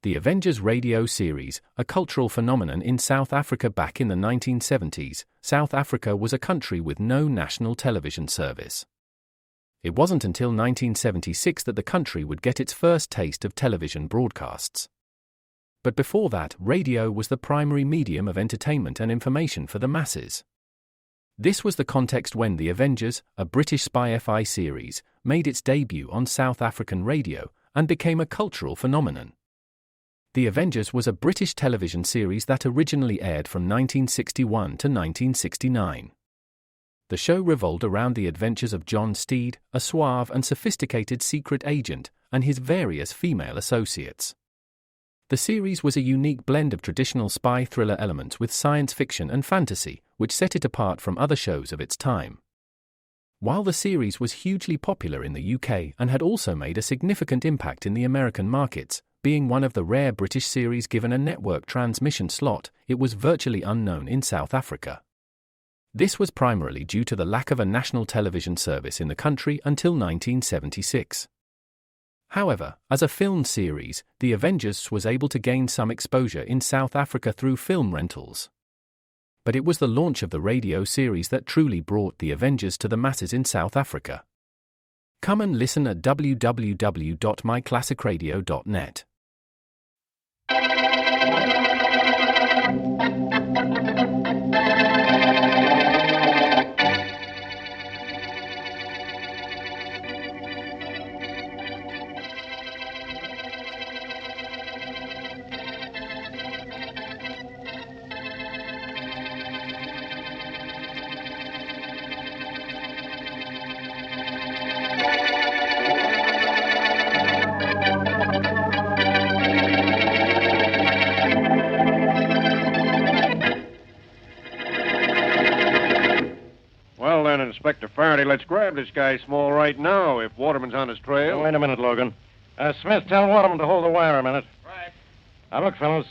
The Avengers radio series, a cultural phenomenon in South Africa back in the 1970s, South Africa was a country with no national television service. It wasn't until 1976 that the country would get its first taste of television broadcasts. But before that, radio was the primary medium of entertainment and information for the masses. This was the context when The Avengers, a British spy-fi series, made its debut on South African radio and became a cultural phenomenon. The Avengers was a British television series that originally aired from 1961 to 1969. The show revolved around the adventures of John Steed, a suave and sophisticated secret agent, and his various female associates. The series was a unique blend of traditional spy thriller elements with science fiction and fantasy, which set it apart from other shows of its time. While the series was hugely popular in the UK and had also made a significant impact in the American markets, being one of the rare British series given a network transmission slot, it was virtually unknown in South Africa. This was primarily due to the lack of a national television service in the country until 1976. However, as a film series, The Avengers was able to gain some exposure in South Africa through film rentals. But it was the launch of the radio series that truly brought The Avengers to the masses in South Africa. Come and listen at www.myclassicradio.net. Inspector Faraday, let's grab this guy Small right now if Waterman's on his trail. Oh, wait a minute, Logan. Smith, tell Waterman to hold the wire a minute. Right. Now, look, fellas.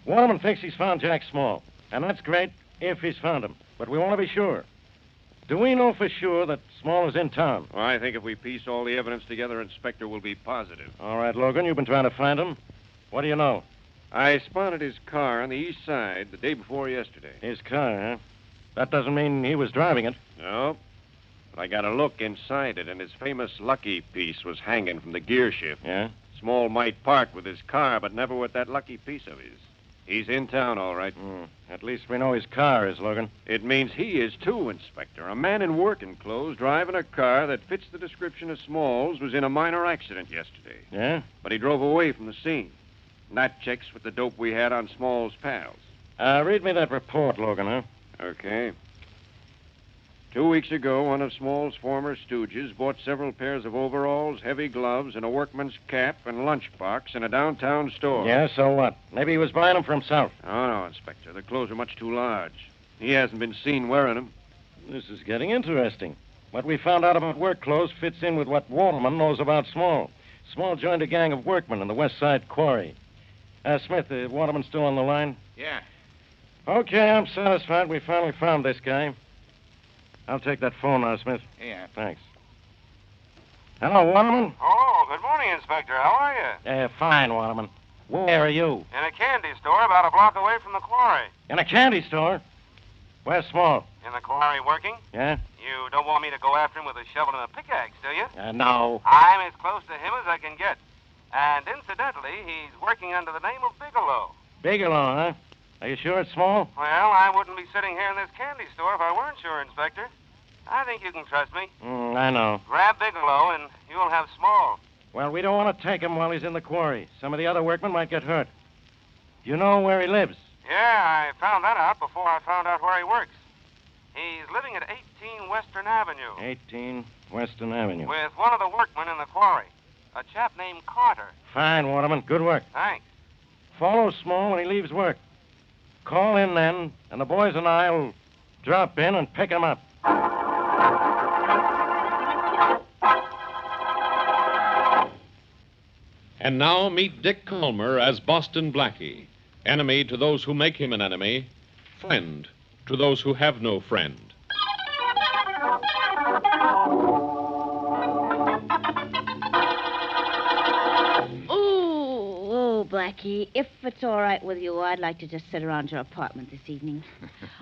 Waterman thinks he's found Jack Small. And that's great if he's found him. But we want to be sure. Do we know for sure that Small is in town? Well, I think if we piece all the evidence together, Inspector, we'll be positive. All right, Logan, you've been trying to find him. What do you know? I spotted his car on the east side the day before yesterday. His car, huh? That doesn't mean he was driving it. No. But I got a look inside it, and his famous lucky piece was hanging from the gear shift. Yeah? Small might park with his car, but never with that lucky piece of his. He's in town, all right. At least we know his car is, Logan. It means he is, too, Inspector. A man in working clothes driving a car that fits the description of Small's was in a minor accident yesterday. Yeah? But he drove away from the scene. And that checks with the dope we had on Small's pals. Read me that report, Logan, huh? Okay. 2 weeks ago, one of Small's former stooges bought several pairs of overalls, heavy gloves, and a workman's cap and lunchbox in a downtown store. Yeah, so what? Maybe he was buying them for himself. Oh, no, Inspector. The clothes are much too large. He hasn't been seen wearing them. This is getting interesting. What we found out about work clothes fits in with what Waterman knows about Small. Small joined a gang of workmen in the West Side quarry. Smith, Waterman still on the line? Yeah. Okay, I'm satisfied we finally found this guy. I'll take that phone now, Smith. Yeah. Thanks. Hello, Waterman? Oh, good morning, Inspector. How are you? Fine, Waterman. Where are you? In a candy store about a block away from the quarry. In a candy store? Where's Small? In the quarry working? Yeah? You don't want me to go after him with a shovel and a pickaxe, do you? No. I'm as close to him as I can get. And incidentally, he's working under the name of Bigelow. Bigelow, huh? Are you sure it's Small? Well, I wouldn't be sitting here in this candy store if I weren't sure, Inspector. I think you can trust me. I know. Grab Bigelow and you'll have Small. Well, we don't want to take him while he's in the quarry. Some of the other workmen might get hurt. You know where he lives? Yeah, I found that out before I found out where he works. He's living at 18 Western Avenue. 18 Western Avenue. With one of the workmen in the quarry, a chap named Carter. Fine, Waterman. Good work. Thanks. Follow Small when he leaves work. Call in then, and the boys and I will drop in and pick him up. And now meet Dick Calmer as Boston Blackie. Enemy to those who make him an enemy. Friend to those who have no friend. Oh, Blackie, if it's all right with you, I'd like to just sit around your apartment this evening.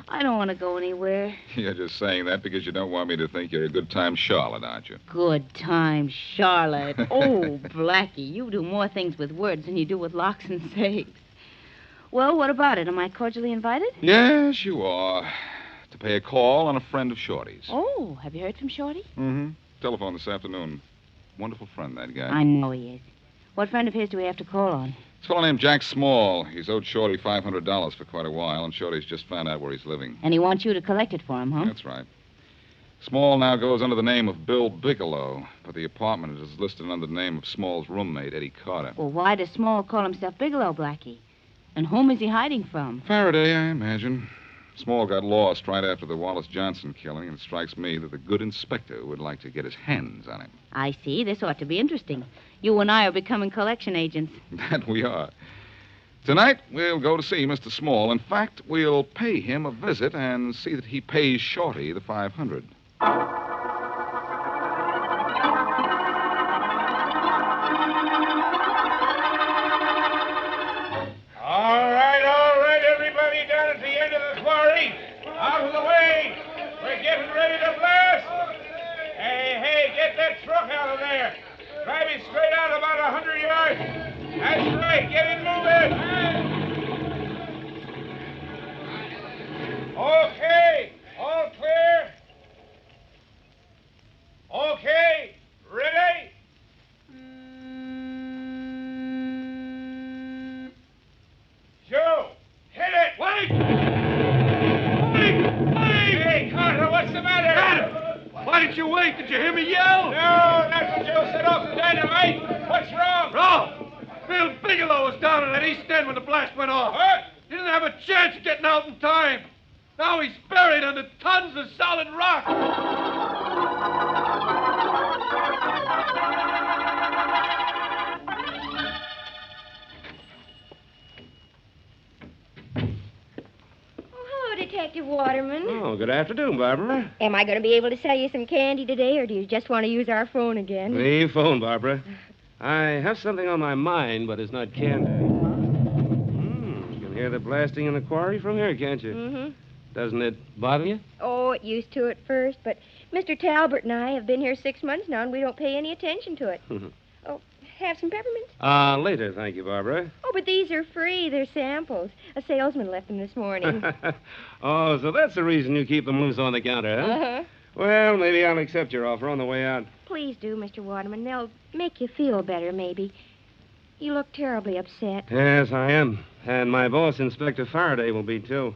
I don't want to go anywhere. You're just saying that because you don't want me to think you're a good-time Charlotte, aren't you? Good time, Charlotte. Oh, Blackie, you do more things with words than you do with locks and safes. Well, what about it? Am I cordially invited? Yes, you are. To pay a call on a friend of Shorty's. Oh, have you heard from Shorty? Mm-hmm. Telephone this afternoon. Wonderful friend, that guy. I know he is. What friend of his do we have to call on? It's a fellow named Jack Small. He's owed Shorty $500 for quite a while, and Shorty's just found out where he's living. And he wants you to collect it for him, huh? That's right. Small now goes under the name of Bill Bigelow, but the apartment is listed under the name of Small's roommate, Eddie Carter. Well, why does Small call himself Bigelow, Blackie? And whom is he hiding from? Faraday, I imagine. Small got lost right after the Wallace Johnson killing, and it strikes me that the good inspector would like to get his hands on him. I see. This ought to be interesting. You and I are becoming collection agents. That we are. Tonight, we'll go to see Mr. Small. In fact, we'll pay him a visit and see that he pays Shorty the $500. All right, everybody down at the end of the quarry. Out of the way. We're getting ready to blast. Hey, get that truck out of there. Drive it straight out about 100 yards. That's right, get it moving. Okay, all clear. Okay, ready? Joe, hit it! Wait! Hey, Carter, what's the matter? Carter! Why didn't you wait? Did you hear me yell? No, that's what Joe set off the dynamite. What's wrong? Wrong! Bill Bigelow was down at that east end when the blast went off. What? He didn't have a chance of getting out in time. Now he's buried under tons of solid rock. Detective Waterman. Oh, good afternoon, Barbara. Am I going to be able to sell you some candy today, or do you just want to use our phone again? The phone, Barbara. I have something on my mind, but it's not candy. You can hear the blasting in the quarry from here, can't you? Mm-hmm. Doesn't it bother you? Oh, it used to at first, but Mr. Talbert and I have been here 6 months now, and we don't pay any attention to it. Oh, have some peppermints? Later, thank you, Barbara. Oh, but these are free. They're samples. A salesman left them this morning. Oh, so that's the reason you keep them loose on the counter, huh? Uh-huh. Well, maybe I'll accept your offer on the way out. Please do, Mr. Waterman. They'll make you feel better, maybe. You look terribly upset. Yes, I am. And my boss, Inspector Faraday, will be, too.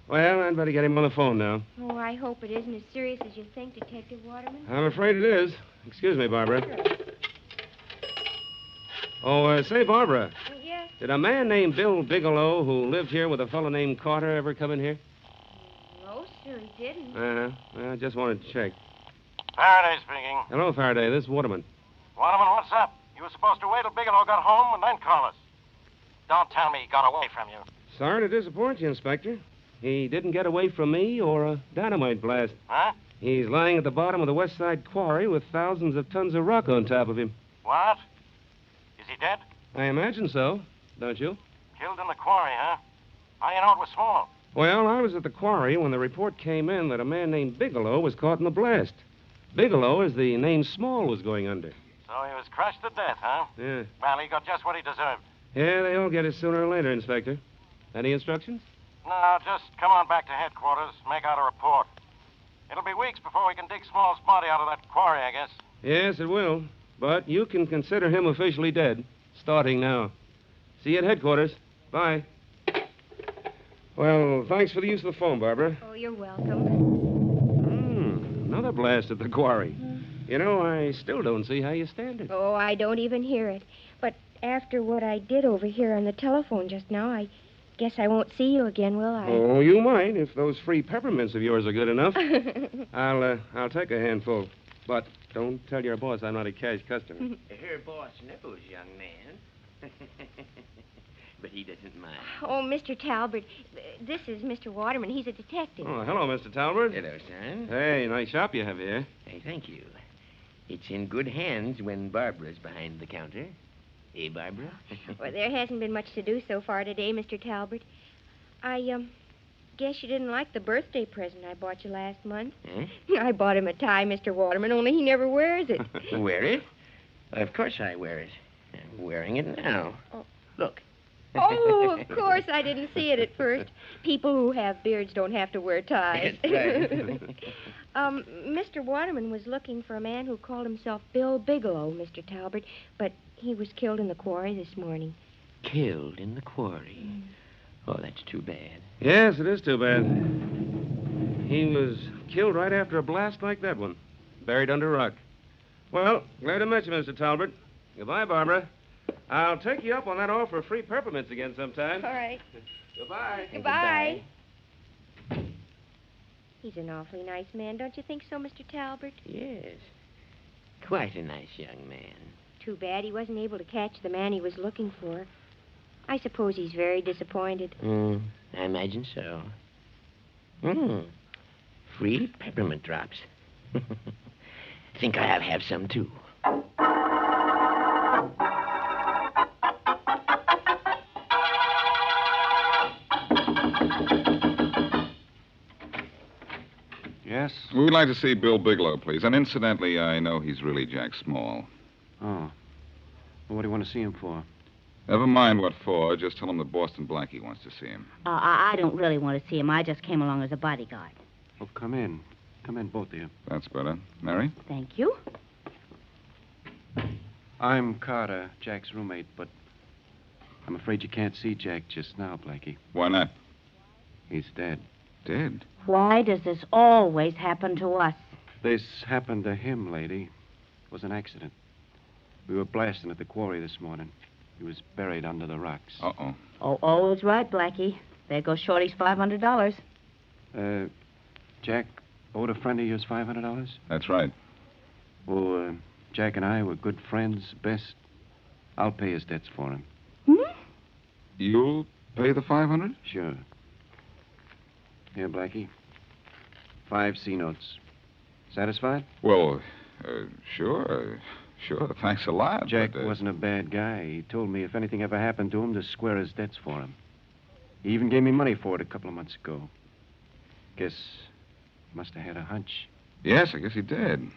Well, I'd better get him on the phone now. Oh, I hope it isn't as serious as you think, Detective Waterman. I'm afraid it is. Excuse me, Barbara. Sure. Oh, say, Barbara, Yes? did a man named Bill Bigelow who lived here with a fellow named Carter ever come in here? No, sir, he didn't. Well, I just wanted to check. Faraday speaking. Hello, Faraday. This is Waterman. Waterman, what's up? You were supposed to wait till Bigelow got home and then call us. Don't tell me he got away from you. Sorry to disappoint you, Inspector. He didn't get away from me or a dynamite blast. Huh? He's lying at the bottom of the West Side Quarry with thousands of tons of rock on top of him. What? Is he dead? I imagine so, don't you? Killed in the quarry, huh? How you know it was Small? Well, I was at the quarry when the report came in that a man named Bigelow was caught in the blast. Bigelow is the name Small was going under. So he was crushed to death, huh? Yeah. Well, he got just what he deserved. Yeah, they all get it sooner or later, Inspector. Any instructions? No, just come on back to headquarters, make out a report. It'll be weeks before we can dig Small's body out of that quarry, I guess. Yes, it will. But you can consider him officially dead, starting now. See you at headquarters. Bye. Well, thanks for the use of the phone, Barbara. Oh, you're welcome. Another blast at the quarry. You know, I still don't see how you stand it. Oh, I don't even hear it. But after what I did over here on the telephone just now, I guess I won't see you again, will I? Oh, you might, if those free peppermints of yours are good enough. I'll take a handful. But don't tell your boss I'm not a cash customer. Her boss knows, young man. But he doesn't mind. Oh, Mr. Talbot, this is Mr. Waterman. He's a detective. Oh, hello, Mr. Talbot. Hello, son. Hey, nice shop you have here. Hey, thank you. It's in good hands when Barbara's behind the counter. Hey, Barbara? Well, there hasn't been much to do so far today, Mr. Talbert. I guess you didn't like the birthday present I bought you last month. I bought him a tie, Mr. Waterman, only he never wears it. Wear it? Of course I wear it. I'm wearing it now. Oh. Look. Oh, of course, I didn't see it at first. People who have beards don't have to wear ties. That's right. Mr. Waterman was looking for a man who called himself Bill Bigelow, Mr. Talbert, but he was killed in the quarry this morning. Killed in the quarry. Oh, that's too bad. Yes, it is too bad. He was killed right after a blast like that one. Buried under rock. Well, glad to meet you, Mr. Talbert. Goodbye, Barbara. I'll take you up on that offer of free peppermints again sometime. All right. Goodbye. Goodbye. He's an awfully nice man, don't you think so, Mr. Talbert? Yes. Quite a nice young man. Too bad he wasn't able to catch the man he was looking for. I suppose he's very disappointed. I imagine so. Free peppermint drops. Think I'll have some, too. Yes? We would like to see Bill Bigelow, please. And incidentally, I know he's really Jack Small. Oh. Well, what do you want to see him for? Never mind what for. Just tell him that Boston Blackie wants to see him. I don't really want to see him. I just came along as a bodyguard. Oh, come in. Come in, both of you. That's better. Mary? Thank you. I'm Carter, Jack's roommate, but I'm afraid you can't see Jack just now, Blackie. Why not? He's dead. Dead? Why does this always happen to us? This happened to him, lady. It was an accident. We were blasting at the quarry this morning. He was buried under the rocks. Uh-oh. Oh, always right, Blackie. There goes Shorty's $500. Jack owed a friend of yours $500? That's right. Well, Jack and I were good friends, best. I'll pay his debts for him. You'll pay the $500? Sure. Here, Blackie. 5 C notes. Satisfied? Well, sure. Sure, thanks a lot. Jack but, wasn't a bad guy. He told me if anything ever happened to him, to square his debts for him. He even gave me money for it a couple of months ago. Guess he must have had a hunch. Yes, I guess he did.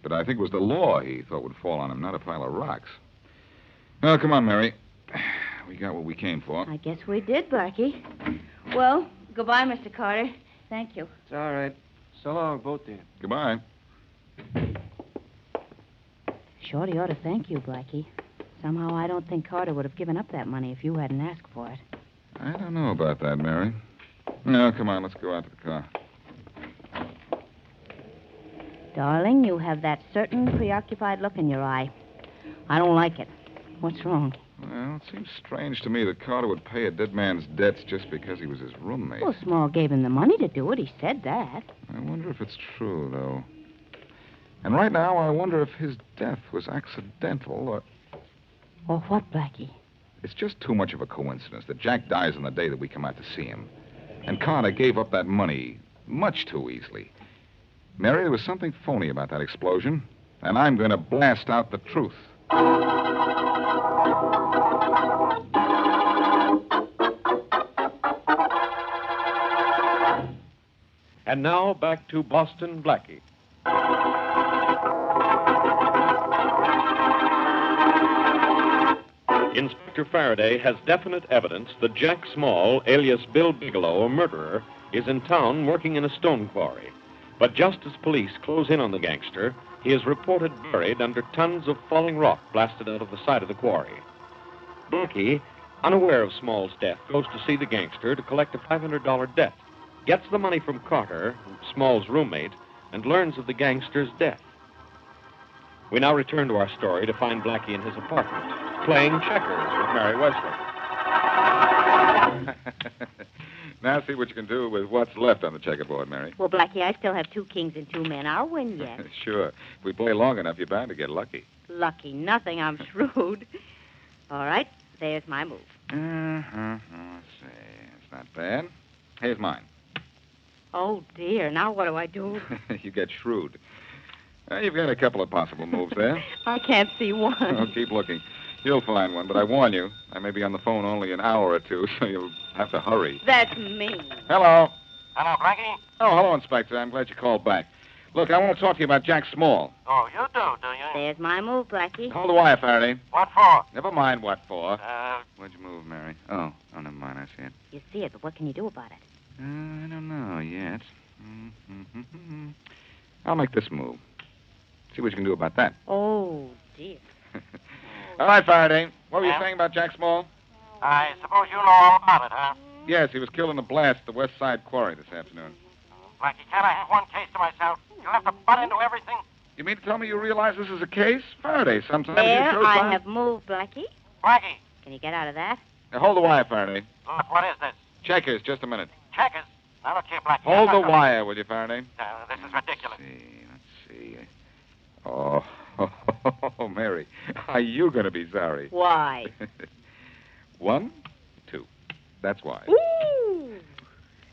But I think it was the law he thought would fall on him, not a pile of rocks. Well, come on, Mary. We got what we came for. I guess we did, Blackie. Well, goodbye, Mr. Carter. Thank you. It's all right. So long, both of you. Goodbye. Shorty ought to thank you, Blackie. Somehow I don't think Carter would have given up that money if you hadn't asked for it. I don't know about that, Mary. No, come on, let's go out to the car. Darling, you have that certain preoccupied look in your eye. I don't like it. What's wrong? Well, it seems strange to me that Carter would pay a dead man's debts just because he was his roommate. Well, Small gave him the money to do it. He said that. I wonder if it's true, though. And right now, I wonder if his death was accidental or... Or what, Blackie? It's just too much of a coincidence that Jack dies on the day that we come out to see him. And Carter gave up that money much too easily. Mary, there was something phony about that explosion, and I'm going to blast out the truth. And now back to Boston Blackie. Inspector Faraday has definite evidence that Jack Small, alias Bill Bigelow, a murderer, is in town working in a stone quarry. But just as police close in on the gangster, he is reported buried under tons of falling rock blasted out of the side of the quarry. Blackie, unaware of Small's death, goes to see the gangster to collect a $500 debt, gets the money from Carter, Small's roommate, and learns of the gangster's death. We now return to our story to find Blackie in his apartment, playing checkers with Mary Wesley. Now see what you can do with what's left on the checkerboard, Mary. Well, Blackie, I still have 2 kings and 2 men. I'll win yet. Sure. If we play long enough, you're bound to get lucky. Lucky nothing. I'm shrewd. All right. There's my move. Let's see. It's not bad. Here's mine. Oh, dear. Now what do I do? You get shrewd. You've got a couple of possible moves there. I can't see one. Oh, keep looking. You'll find one, but I warn you, I may be on the phone only an hour or two, so you'll have to hurry. That's me. Hello. Hello, Blackie? Oh, hello, Inspector. I'm glad you called back. Look, I want to talk to you about Jack Small. Oh, you do you? There's my move, Blackie. Hold the wire, Faraday. What for? Never mind what for. Uh, Where'd you move, Mary? Oh, never mind. I see it. You see it, but what can you do about it? I don't know yet. I'll make this move. See what you can do about that. Oh, dear. All right, Faraday. What were you Yeah? saying about Jack Small? I suppose you know all about it, huh? Yes, he was killed in a blast at the West Side Quarry this afternoon. Blackie, can't I have one case to myself? You have to butt into everything. You mean to tell me you realize this is a case? Faraday, sometimes There, you show I signs- have moved, Blackie. Blackie, Can you get out of that? Now, hold the wire, Faraday. look, what is this? Checkers, just a minute. Checkers? Now, look here, Blackie. Hold I'm the not wire, will you, Faraday? This is ridiculous. Let's see. Oh, Mary, are you going to be sorry? Why? 1, 2. That's why. Ooh!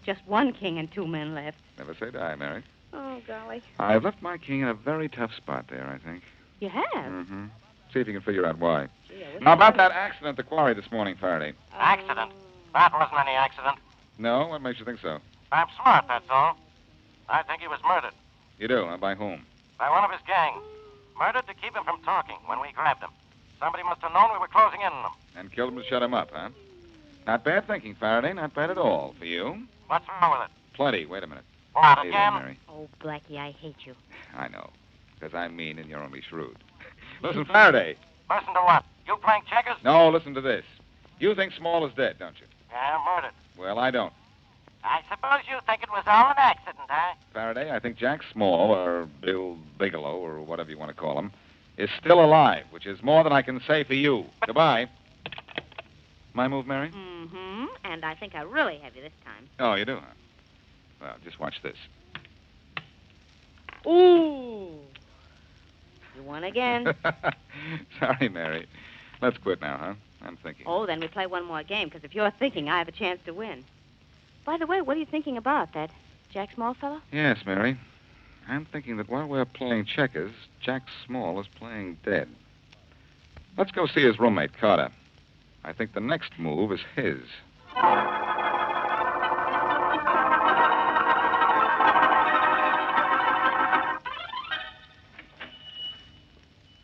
Just one king and 2 men left. Never say die, Mary. Oh, golly. I've left my king in a very tough spot there, I think. You have? Mm-hmm. See if you can figure out why. Gee, I wish Now, I about could. that accident at the quarry this morning, Faraday. Accident? That wasn't any accident. No? What makes you think so? I'm smart, that's all. I think he was murdered You do? By whom? by one of his gang. Murdered to keep him from talking when we grabbed him. Somebody must have known we were closing in on him. And killed him to shut him up, huh? Not bad thinking, Faraday. Not bad at all. For you? What's wrong with it? Plenty. Wait a minute. What, Hey there, again? Mary. Oh, Blackie, I hate you. I know. Because I'm mean and you're only shrewd. Listen, Faraday. Listen to what? You playing checkers? No, listen to this. You think Small is dead, don't you? Yeah, murdered. Well, I don't. I suppose you think it was all an accident, huh? Faraday, I think Jack Small, or Bill Bigelow, or whatever you want to call him, is still alive, which is more than I can say for you. Goodbye. My move, Mary? Mm-hmm. And I think I really have you this time. Oh, you do, huh? Well, just watch this. Ooh! You won again. Sorry, Mary. Let's quit now, huh? I'm thinking. Oh, then we play one more game, because if you're thinking, I have a chance to win. By the way, what are you thinking about, that Jack Small fellow? Yes, Mary. I'm thinking that while we're playing checkers, Jack Small is playing dead. Let's go see his roommate, Carter. I think the next move is his.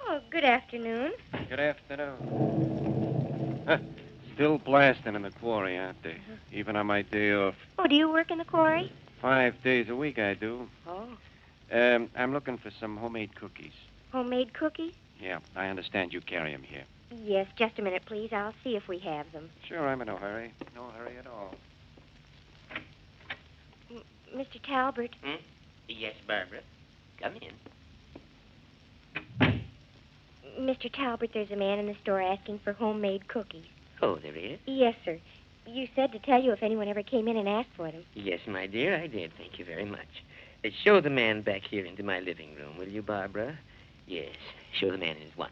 Oh, good afternoon. Good afternoon. Huh. Still blasting in the quarry, aren't they? Even on my day off. Oh, do you work in the quarry? 5 days a week I do. Oh. I'm looking for some homemade cookies. Homemade cookies? Yeah, I understand you carry them here. Yes, just a minute, please. I'll see if we have them. Sure, I'm in no hurry. No hurry at all. Mr. Talbert, Yes, Barbara. Come in. Mr. Talbert, there's a man in the store asking for homemade cookies. Oh, there is? Yes, sir. You said to tell you if anyone ever came in and asked for them. Yes, my dear, I did. Thank you very much. Show the man back here into my living room, will you, Barbara? Yes, show the man in at once.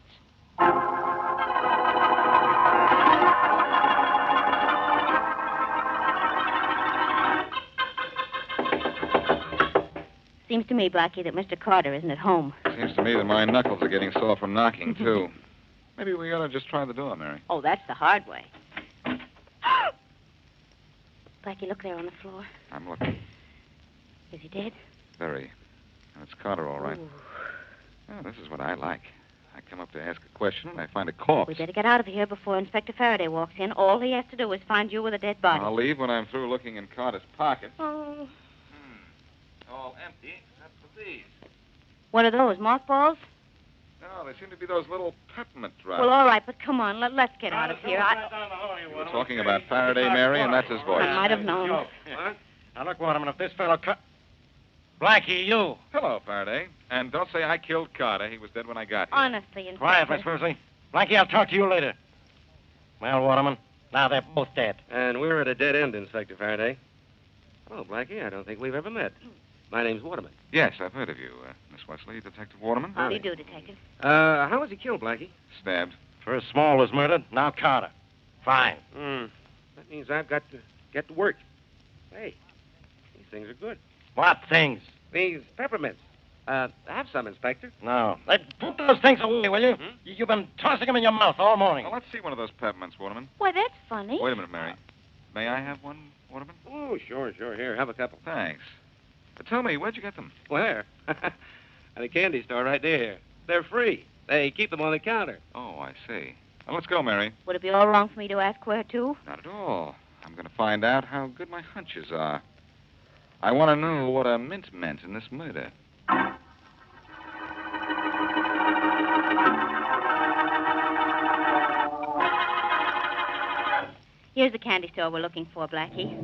Seems to me, Blackie, that Mr. Carter isn't at home. Seems to me that my knuckles are getting sore from knocking, too. Maybe we ought to just try the door, Mary. Oh, that's the hard way. Blackie, look there on the floor. I'm looking. Is he dead? Very. It's Carter, all right. Ooh. Oh, this is what I like. I come up to ask a question, and I find a corpse. We better get out of here before Inspector Faraday walks in. All he has to do is find you with a dead body. I'll leave when I'm through looking in Carter's pockets. Oh. All empty, except for these. What are those, mothballs? No, they seem to be those little peppermint drops. Well, all right, but come on, let's get out of here. You were talking about Faraday, Mary, and that's his voice. I might have known. What? Now, look, Waterman, if this fellow Blackie, you. Hello, Faraday. And don't say I killed Carter. He was dead when I got here. Honestly, Inspector. Quiet, Miss Worsley. Blackie, I'll talk to you later. Well, Waterman, now they're both dead. And we're at a dead end, Inspector Faraday. Oh, Blackie, I don't think we've ever met. My name's Waterman. Yes, I've heard of you, Miss Wesley, Detective Waterman. How do you do, Detective? How was he killed, Blackie? Stabbed. First Small was murdered, now Carter. Fine. That means I've got to get to work. Hey, these things are good. What things? These peppermints. Have some, Inspector. No. Put those things away, will you? You've been tossing them in your mouth all morning. Well, let's see one of those peppermints, Waterman. Why, that's funny. Wait a minute, Mary. May I have one, Waterman? Oh, sure. Here, have a couple. Thanks. But tell me, where'd you get them? Where? At a candy store right there. They're free. They keep them on the counter. Oh, I see. Well, let's go, Mary. Would it be all wrong for me to ask where to? Not at all. I'm going to find out how good my hunches are. I want to know what a mint meant in this murder. Here's the candy store we're looking for, Blackie.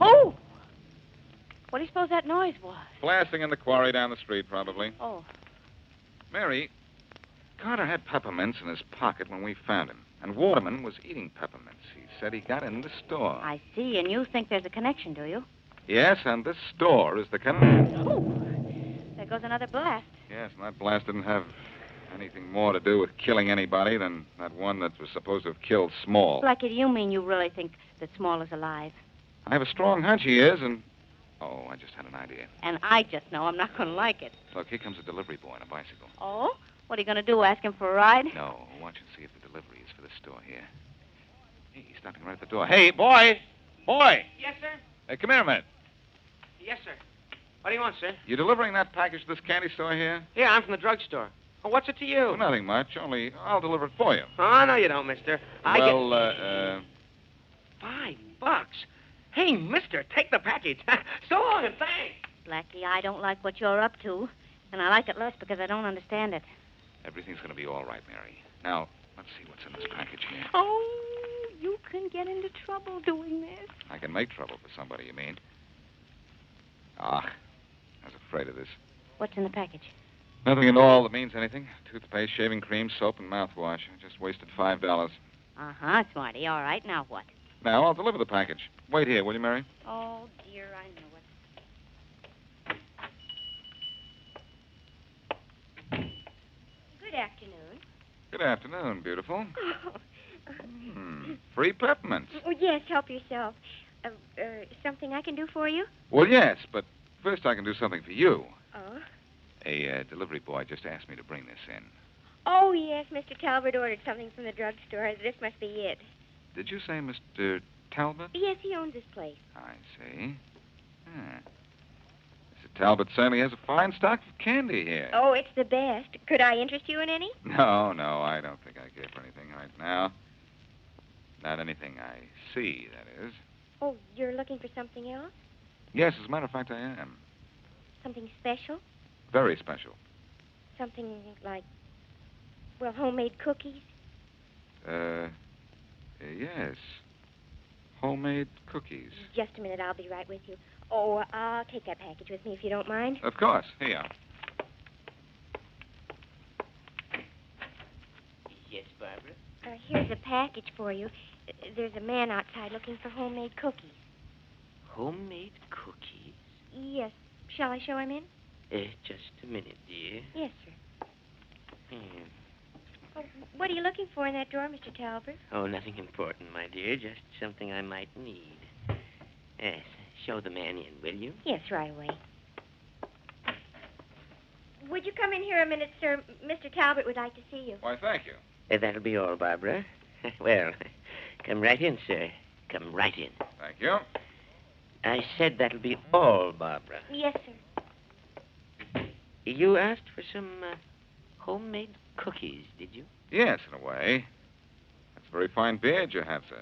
Oh! What do you suppose that noise was? Blasting in the quarry down the street, probably. Oh. Mary, Carter had peppermints in his pocket when we found him. And Waterman was eating peppermints. He said he got in the store. I see, and you think there's a connection, do you? Yes, and this store is the connection. Oh! There goes another blast. Yes, and that blast didn't have anything more to do with killing anybody than that one that was supposed to have killed Small. Blackie, do you mean you really think that Small is alive? I have a strong hunch he is, and... Oh, I just had an idea. And I just know I'm not going to like it. Look, here comes a delivery boy on a bicycle. Oh? What are you going to do, ask him for a ride? No, watch and see if the delivery is for the store here. Hey, he's stopping right at the door. Hey, boy! Boy! Yes, sir? Hey, come here a minute. Yes, sir. What do you want, sir? You delivering that package to this candy store here? Yeah, I'm from the drugstore. Oh, what's it to you? Well, nothing much, only I'll deliver it for you. Oh, no, you don't, mister. $5. $5? Hey, mister, take the package. So long and thanks. Blackie, I don't like what you're up to, and I like it less because I don't understand it. Everything's going to be all right, Mary. Now, let's see what's in this package here. Oh, you can get into trouble doing this. I can make trouble for somebody, you mean? Ah, I was afraid of this. What's in the package? Nothing at all that means anything. Toothpaste, shaving cream, soap, and mouthwash. I just wasted $5. Uh-huh, Smarty. All right, now what? Now, I'll deliver the package. Wait here, will you, Mary? Oh, dear, I know it. Good afternoon. Good afternoon, beautiful. Free peppermints. Oh, yes, help yourself. Something I can do for you? Well, yes, but first I can do something for you. Oh? A delivery boy just asked me to bring this in. Oh, yes, Mr. Talbot ordered something from the drugstore. This must be it. Did you say Mr. Talbot? Yes, he owns this place. I see. Mr. Talbot certainly has a fine stock of candy here. Oh, it's the best. Could I interest you in any? No, I don't think I care for anything right now. Not anything I see, that is. Oh, you're looking for something else? Yes, as a matter of fact, I am. Something special? Very special. Something like, well, homemade cookies? Yes. Homemade cookies. Just a minute, I'll be right with you. Oh, I'll take that package with me if you don't mind. Of course. Here you are. Yes, Barbara? Here's a package for you. There's a man outside looking for homemade cookies. Homemade cookies? Yes. Shall I show him in? Just a minute, dear. Yes, sir. Oh, what are you looking for in that drawer, Mr. Talbot? Oh, nothing important, my dear. Just something I might need. Yes. Show the man in, will you? Yes, right away. Would you come in here a minute, sir? Mr. Talbot would like to see you. Why, thank you. That'll be all, Barbara. Well, come right in, sir. Come right in. Thank you. I said that'll be all, Barbara. Yes, sir. You asked for some homemade cookies, did you? Yes, in a way. That's a very fine beard you have, sir.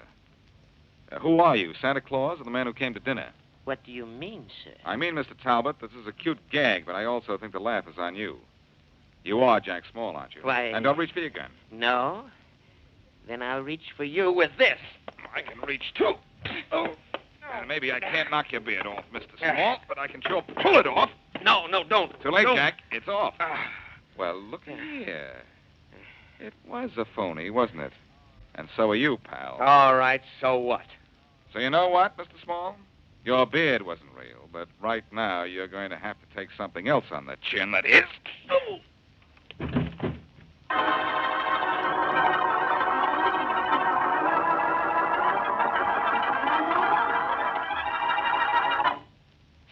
Who are you, Santa Claus or the man who came to dinner? What do you mean, sir? I mean, Mr. Talbot, this is a cute gag, but I also think the laugh is on you. You are Jack Small, aren't you? Why... And don't reach for your gun. No? Then I'll reach for you with this. I can reach, too. Oh. Maybe I can't knock your beard off, Mr. Small, but I can sure pull it off. No, don't. Too late, Don't. Jack. It's off. Well, look here. It was a phony, wasn't it? And so are you, pal. All right, so what? So you know what, Mr. Small? Your beard wasn't real, but right now you're going to have to take something else on the chin that is.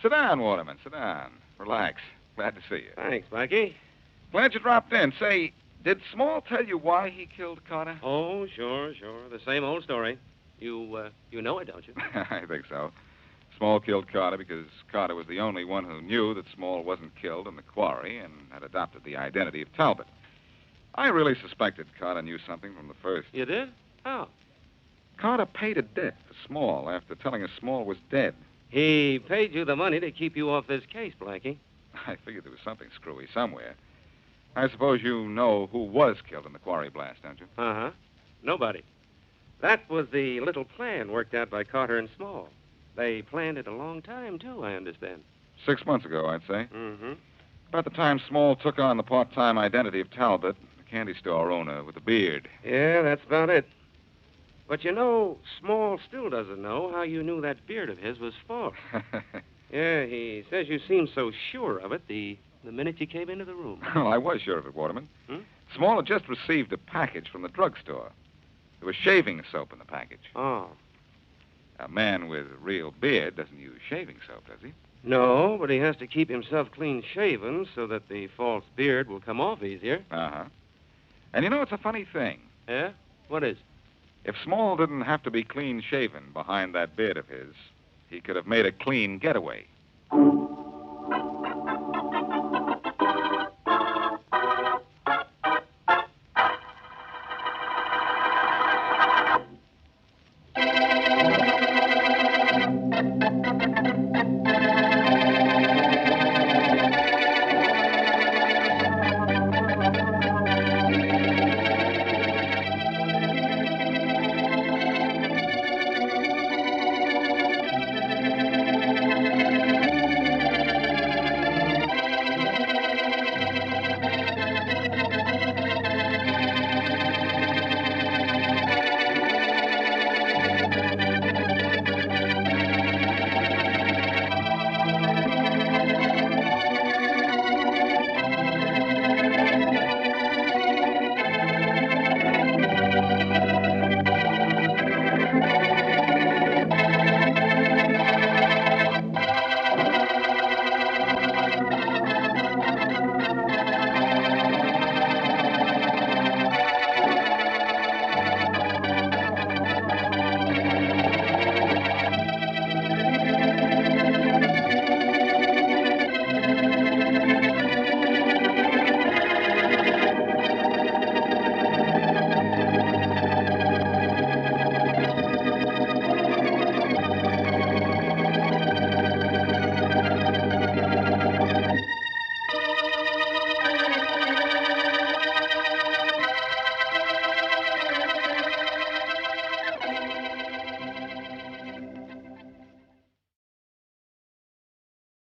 Sit down, Waterman. Sit down. Relax. Glad to see you. Thanks, Blackie. Glad you dropped in. Say, did Small tell you why he killed Carter? Oh, sure. The same old story. You know it, don't you? I think so. Small killed Carter because Carter was the only one who knew that Small wasn't killed in the quarry and had adopted the identity of Talbot. I really suspected Carter knew something from the first. You did? How? Carter paid a debt to Small after telling us Small was dead. He paid you the money to keep you off this case, Blackie. I figured there was something screwy somewhere. I suppose you know who was killed in the quarry blast, don't you? Uh-huh. Nobody. That was the little plan worked out by Carter and Small. They planned it a long time, too, I understand. 6 months ago, I'd say. Mm-hmm. About the time Small took on the part-time identity of Talbot, the candy store owner with the beard. Yeah, that's about it. But you know, Small still doesn't know how you knew that beard of his was false. Yeah, he says you seemed so sure of it the minute you came into the room. Well, I was sure of it, Waterman. Hmm? Small had just received a package from the drugstore. There was shaving soap in the package. Oh. A man with a real beard doesn't use shaving soap, does he? No, but he has to keep himself clean-shaven so that the false beard will come off easier. Uh-huh. And you know, it's a funny thing. Yeah? What is? If Small didn't have to be clean-shaven behind that beard of his, he could have made a clean getaway.